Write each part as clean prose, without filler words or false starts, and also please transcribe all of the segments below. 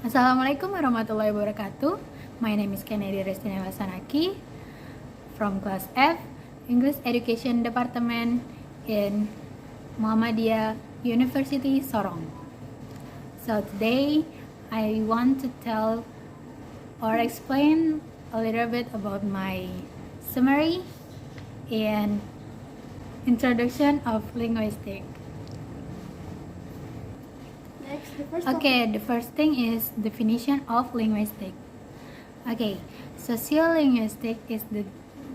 Assalamualaikum warahmatullahi wabarakatuh. My name is Kenaidia Restinela Sanaky from class F, English Education Department in Muhammadiyah University, Sorong. So today I want to tell or explain a little bit about my summary and introduction of linguistics. The first thing is definition of linguistics. Sociolinguistics is the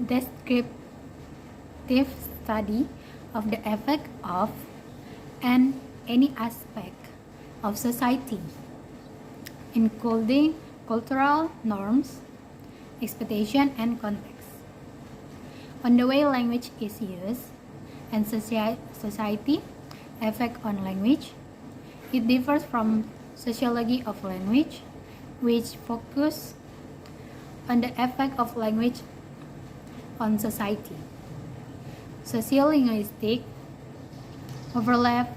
descriptive study of the effect of any aspect of society, including cultural norms, expectation, and context, on the way language is used and society effect on language. It differs from sociology of language, which focus on the effect of language on society. Sociolinguistics overlap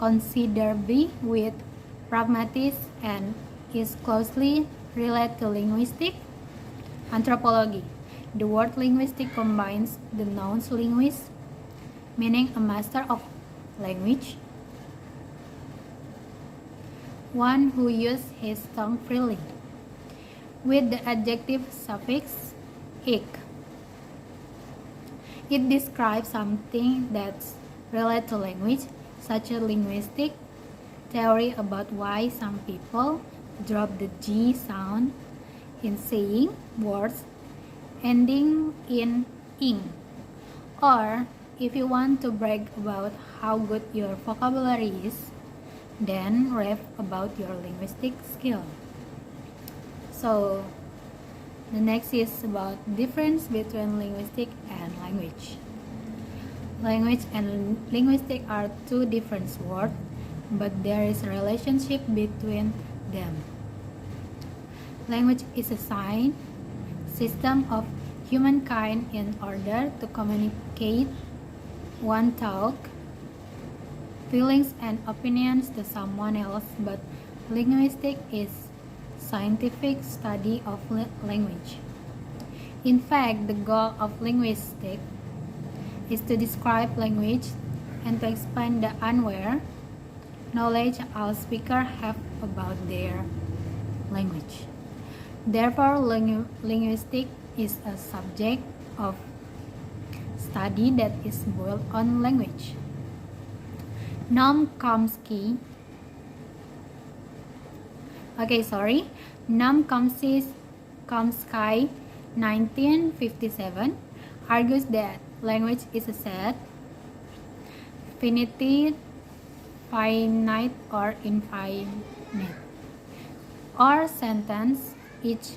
considerably with pragmatics and is closely related to linguistic anthropology. The word linguistic combines the nouns linguist, meaning a master of language, one who uses his tongue freely, with the adjective suffix "ik." It describes something that's related to language, such as linguistic theory about why some people drop the G sound in saying words ending in ing. Or if you want to brag about how good your vocabulary is, then rave about your linguistic skill. So the next is about difference between linguistic and language. Language and linguistic are two different words, but there is a relationship between them. Language is a sign system of humankind in order to communicate one thought, feelings, and opinions to someone else, but linguistic is scientific study of language. In fact, the goal of linguistics is to describe language and to explain the unaware knowledge all speakers have about their language. Therefore, linguistics is a subject of study that is built on language. Noam Chomsky, 1957, argues that language is a set, finite or infinite, or sentence, each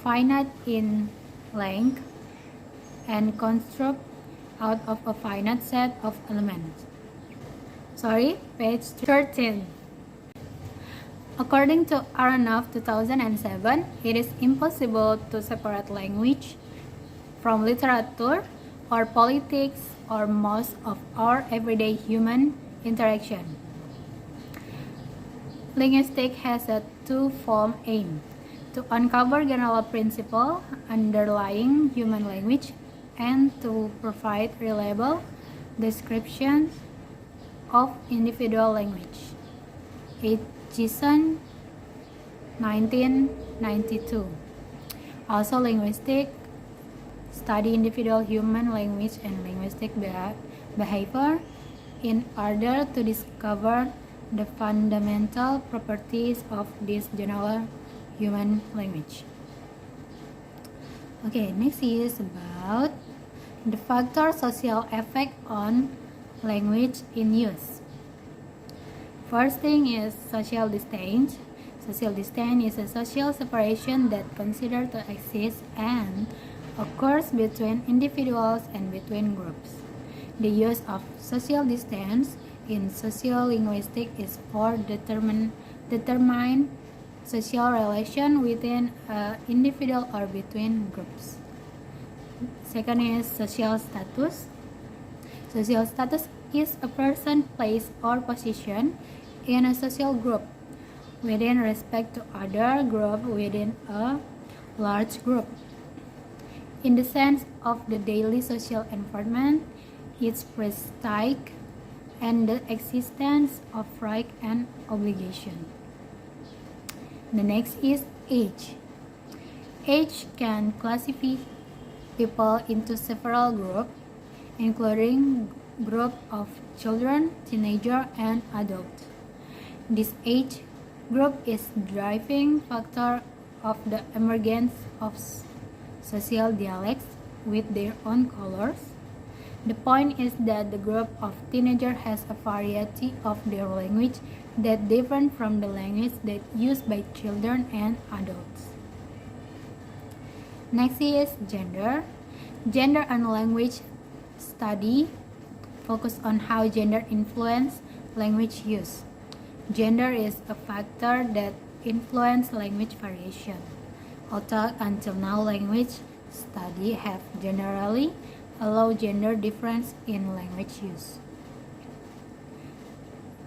finite in length and construct out of a finite set of elements. Page 13. According to Aronoff 2007, it is impossible to separate language from literature or politics or most of our everyday human interaction. Linguistics has a two-fold aim: to uncover general principles underlying human language and to provide reliable descriptions of individual language. Jason, 1992. Also, linguistics study individual human language and linguistic behavior in order to discover the fundamental properties of this general human language. Next is about the factor social effect on language in use. First thing is social distance. Social distance is a social separation that considered to exist and occurs between individuals and between groups. The use of social distance in sociolinguistics is for determine social relation within an individual or between groups. Second is social status. Social status is a person, place, or position in a social group. within respect to other group within a large group. In the sense of the daily social environment, its prestige, and the existence of right and obligation. The next is age. Age can classify people into several groups, including group of children, teenagers, and adults. This age group is driving factor of the emergence of social dialects with their own colors. The point is that the group of teenagers has a variety of their language that differ from the language that used by children and adults. Next is gender. Gender and language study focus on how gender influence language use. Gender is a factor that influences language variation. Although until now language study have generally allowed gender difference in language use.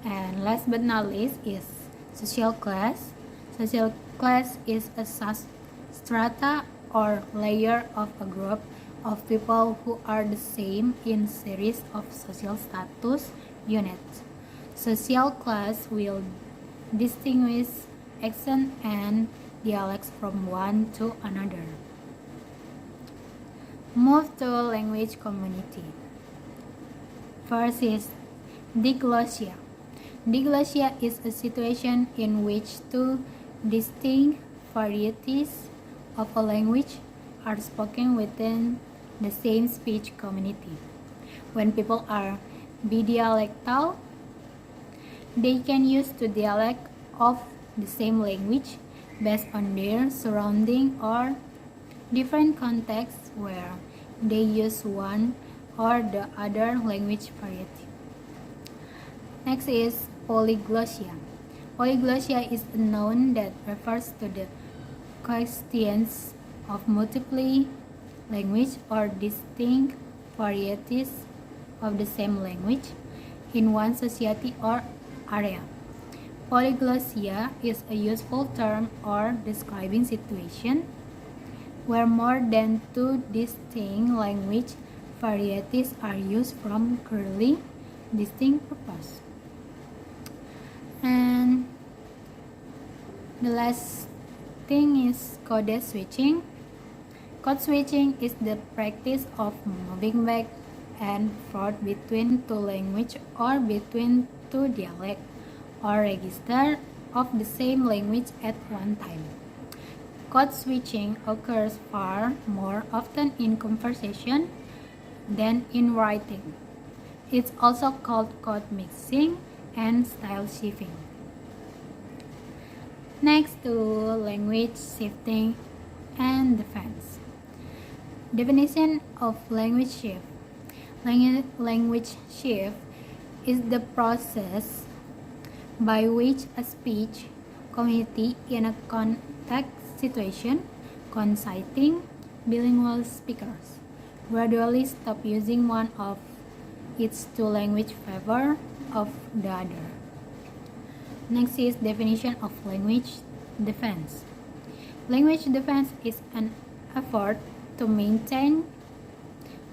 And last but not least is social class. Social class is a strata or layer of a group of people who are the same in series of social status units. Social class will distinguish accent and dialects from one to another. Move to language community. First is diglossia. Diglossia is a situation in which two distinct varieties of a language are spoken within the same speech community. When people are bidialectal, they can use two dialects of the same language based on their surrounding or different contexts where they use one or the other language variety. Next is polyglossia. Polyglossia is a noun that refers to the coexistence of multiple language or distinct varieties of the same language in one society or area. Polyglossia is a useful term or describing situation where more than two distinct language varieties are used from clearly distinct purpose. And the last thing is code switching. Code switching is the practice of moving back and forth between two languages or between two dialects or registers of the same language at one time. Code switching occurs far more often in conversation than in writing. It's also called code mixing and style shifting. Next to language shifting and defense. Definition of language shift. Language shift is the process by which a speech community in a context situation conciting bilingual speakers gradually stop using one of its two languages in favor of the other. Next is definition of language defense. Language defense is an effort to maintain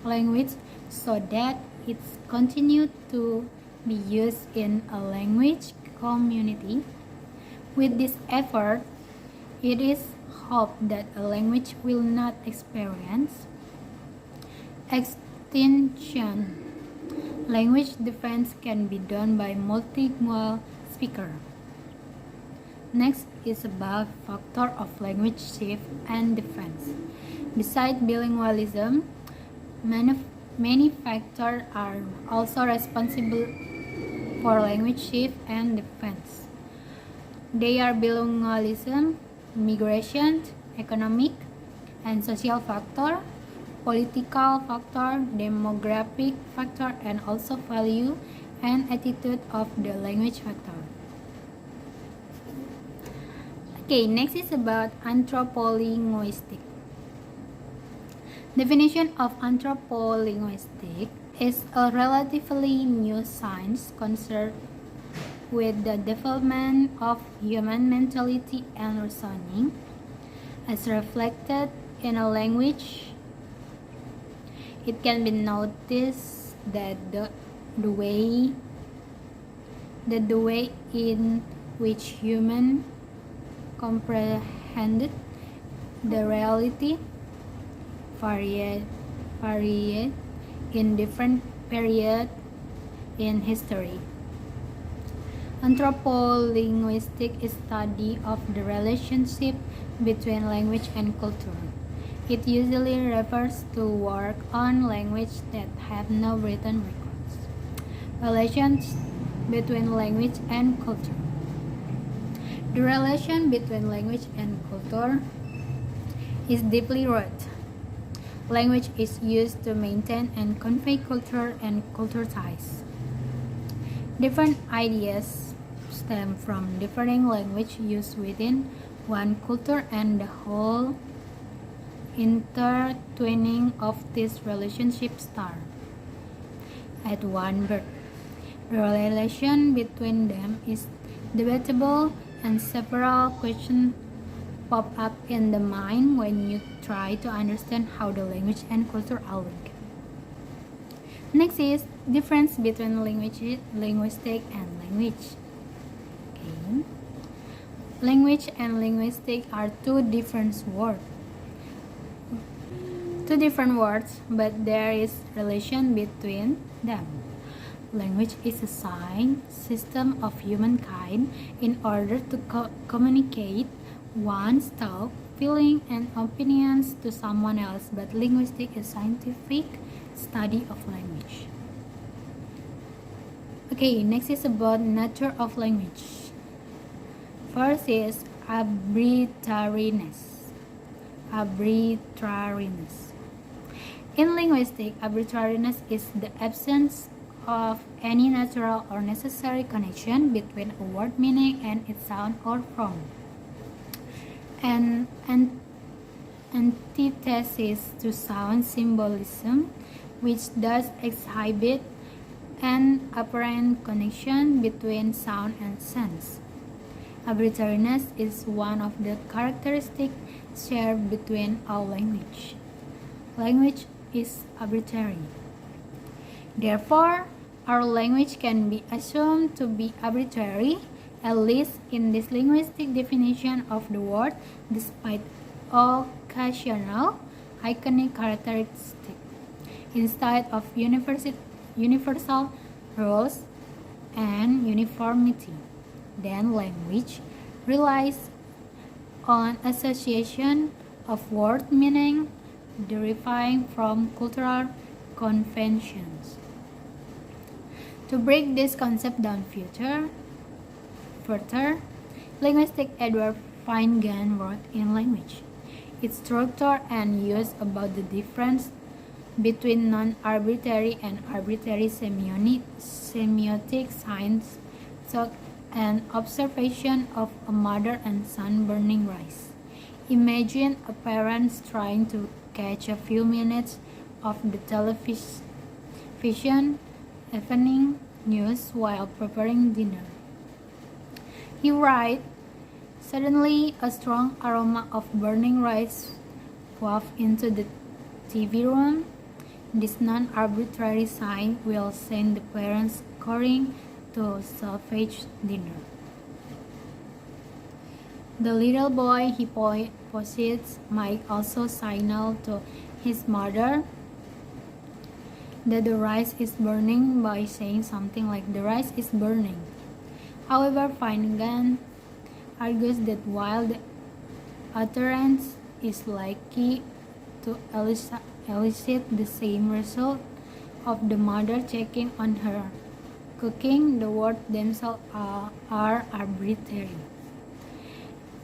language so that it continues to be used in a language community. With this effort, it is hoped that a language will not experience extinction. Language defense can be done by multilingual speakers. Next is about factor of language shift and defense. Besides bilingualism, many factors are also responsible for language shift and defense. They are bilingualism, migration, economic and social factor, political factor, demographic factor, and also value and attitude of the language factor. Okay, next is about anthropolinguistic. Definition of anthropolinguistic is a relatively new science concerned with the development of human mentality and reasoning, as reflected in a language. It can be noticed that the way in which humans comprehended the reality varied in different periods in history. Anthropolinguistics is study of the relationship between language and culture. It usually refers to work on language that have no written records. Relations between language and culture. The relation between language and culture is deeply rooted. Language is used to maintain and convey culture and culture ties. Different ideas stem from differing language used within one culture, and the whole intertwining of this relationship start at one birth. The relation between them is debatable, and several questions pop up in the mind when you try to understand how the language and culture are linked. Next is difference between linguistic and language. Okay. Language and linguistic are two different words, but there is relation between them. Language is a sign system of humankind in order to communicate one's thought, feeling, and opinions to someone else, but linguistic is scientific study of language. Okay, next is about nature of language. First is arbitrariness. In linguistics, arbitrariness is the absence of any natural or necessary connection between a word meaning and its sound or form. An antithesis to sound symbolism, which does exhibit an apparent connection between sound and sense. Arbitrariness is one of the characteristics shared between all language. Language is arbitrary. Therefore, our language can be assumed to be arbitrary, at least in this linguistic definition of the word, despite occasional iconic characteristics. Instead of universal rules and uniformity, then language relies on association of word meaning deriving from cultural conventions. To break this concept down further, linguistic Edward Feigen wrote in Language, its structure and use about the difference between non-arbitrary and arbitrary semiotic signs, such an observation of a mother and son burning rice. Imagine a parent trying to catch a few minutes of the television evening news while preparing dinner. He writes, suddenly a strong aroma of burning rice wafted into the TV room. This non-arbitrary sign will send the parents scurrying to salvage dinner. The little boy, he posits, might also signal to his mother that the rice is burning by saying something like, "The rice is burning." However, Feigen argues that while the utterance is likely to elicit the same result of the mother checking on her cooking, the words themselves are arbitrary.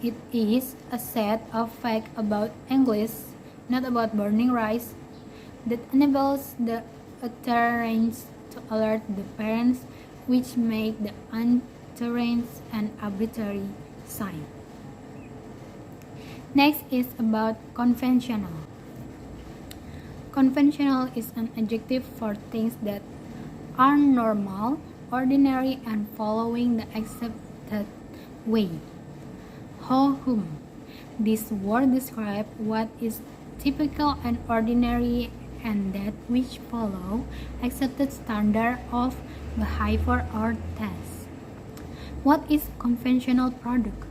It is a set of facts about English, not about burning rice, that enables the utterance to alert the parents, which make the utterance an arbitrary sign. Next is about conventional. Conventional is an adjective for things that are normal ordinary and following the accepted way. Ho hum. This word describes what is typical and ordinary and that which follow accepted standard of behavior or taste. What is conventional product?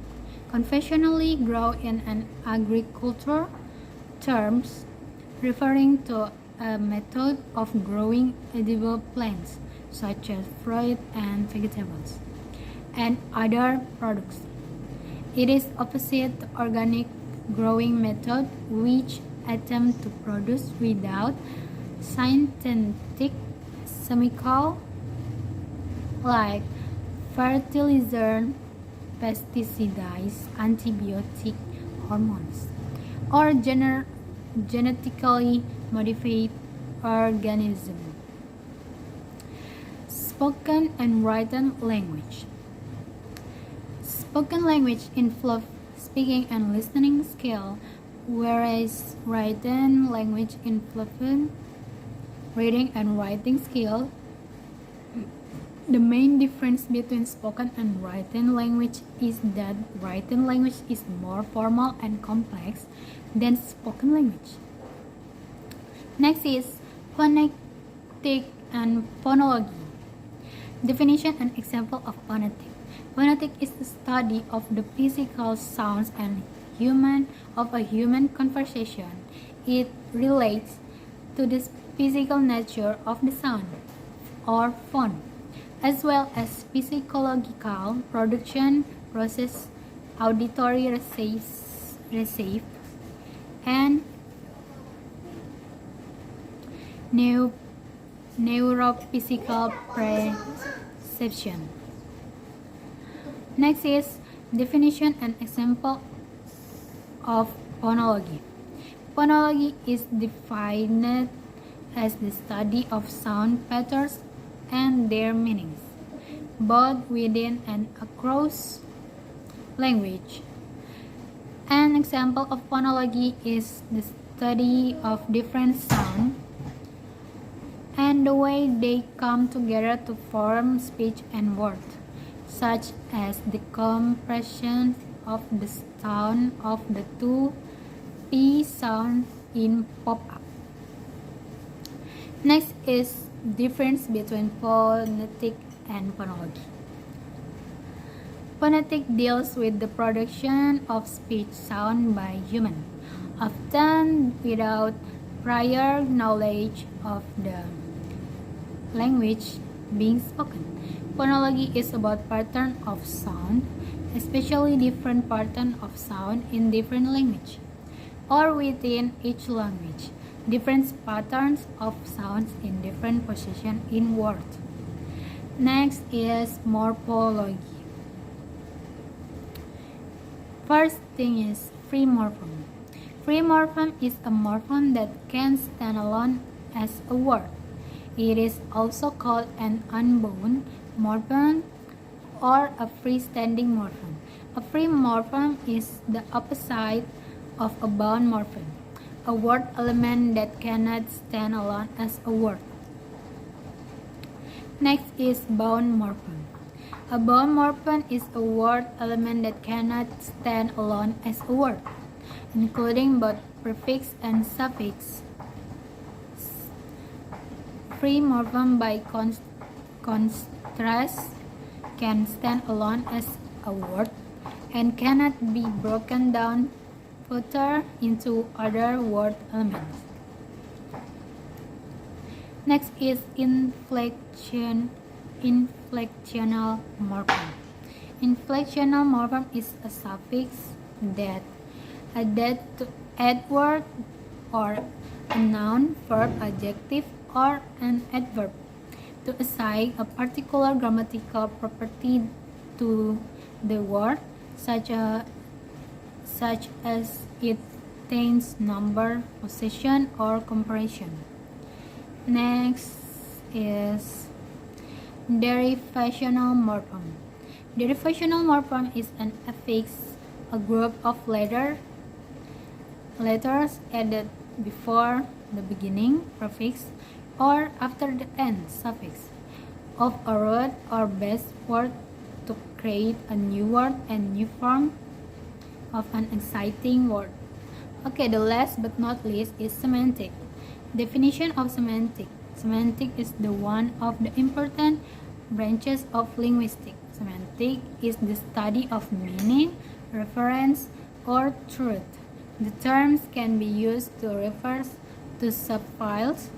Conventionally grown in an agriculture terms referring to a method of growing edible plants such as fruit and vegetables and other products. It is opposite to organic growing method which attempt to produce without synthetic chemical like fertilizer, pesticides, antibiotic, hormones, or genetically modified organism. Spoken and written language. Spoken language involves speaking and listening skill, whereas written language involves reading and writing skill. The main difference between spoken and written language is that written language is more formal and complex than spoken language. Next is phonetic and phonology. Definition and example of phonetic. Phonetic is the study of the physical sounds and of a human conversation. It relates to the physical nature of the sound or phone, as well as physiological production process, auditory receive, and neurophysical perception. Next is definition and example of phonology. Phonology is defined as the study of sound patterns and their meanings, both within and across language. An example of phonology is the study of different sounds and the way they come together to form speech and words, such as the compression of the sound of the two P sounds in pop-up. Next is difference between phonetic and phonology. Phonetic deals with the production of speech sound by human, often without prior knowledge of the language being spoken. Phonology is about pattern of sound, especially different pattern of sound in different language, or within each language, different patterns of sounds in different position in words. Next is morphology. First thing is free morpheme. Free morpheme is a morpheme that can stand alone as a word. It is also called an unbound morpheme or a freestanding morpheme. A free morpheme is the opposite of a bound morpheme, a word element that cannot stand alone as a word. Next is bound morpheme. A bound morpheme is a word element that cannot stand alone as a word, including both prefix and suffix. Free morpheme by contrast can stand alone as a word and cannot be broken down further into other word elements. Next is inflectional morpheme. Inflectional morpheme is a suffix that added to add word or a noun, verb, adjective, or an adverb to assign a particular grammatical property to the word, such as it contains number, possession, or comparison. Next is derivational morpheme. Derivational morpheme is an affix, a group of letters added before the beginning prefix or after the end suffix, of a root or base word to create a new word and new form of an exciting word. Okay, the last but not least is semantic. Definition of semantic. Semantic is the one of the important branches of linguistics. Semantic is the study of meaning, reference, or truth. The terms can be used to refer to subfields,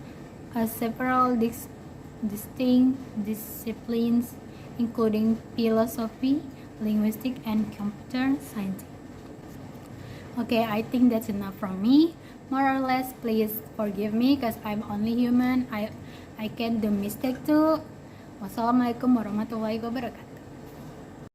several distinct disciplines, including philosophy, linguistics, and computer science. Okay, I think that's enough from me. More or less, please forgive me because I'm only human. I can do mistake too. Wassalamualaikum warahmatullahi wabarakatuh.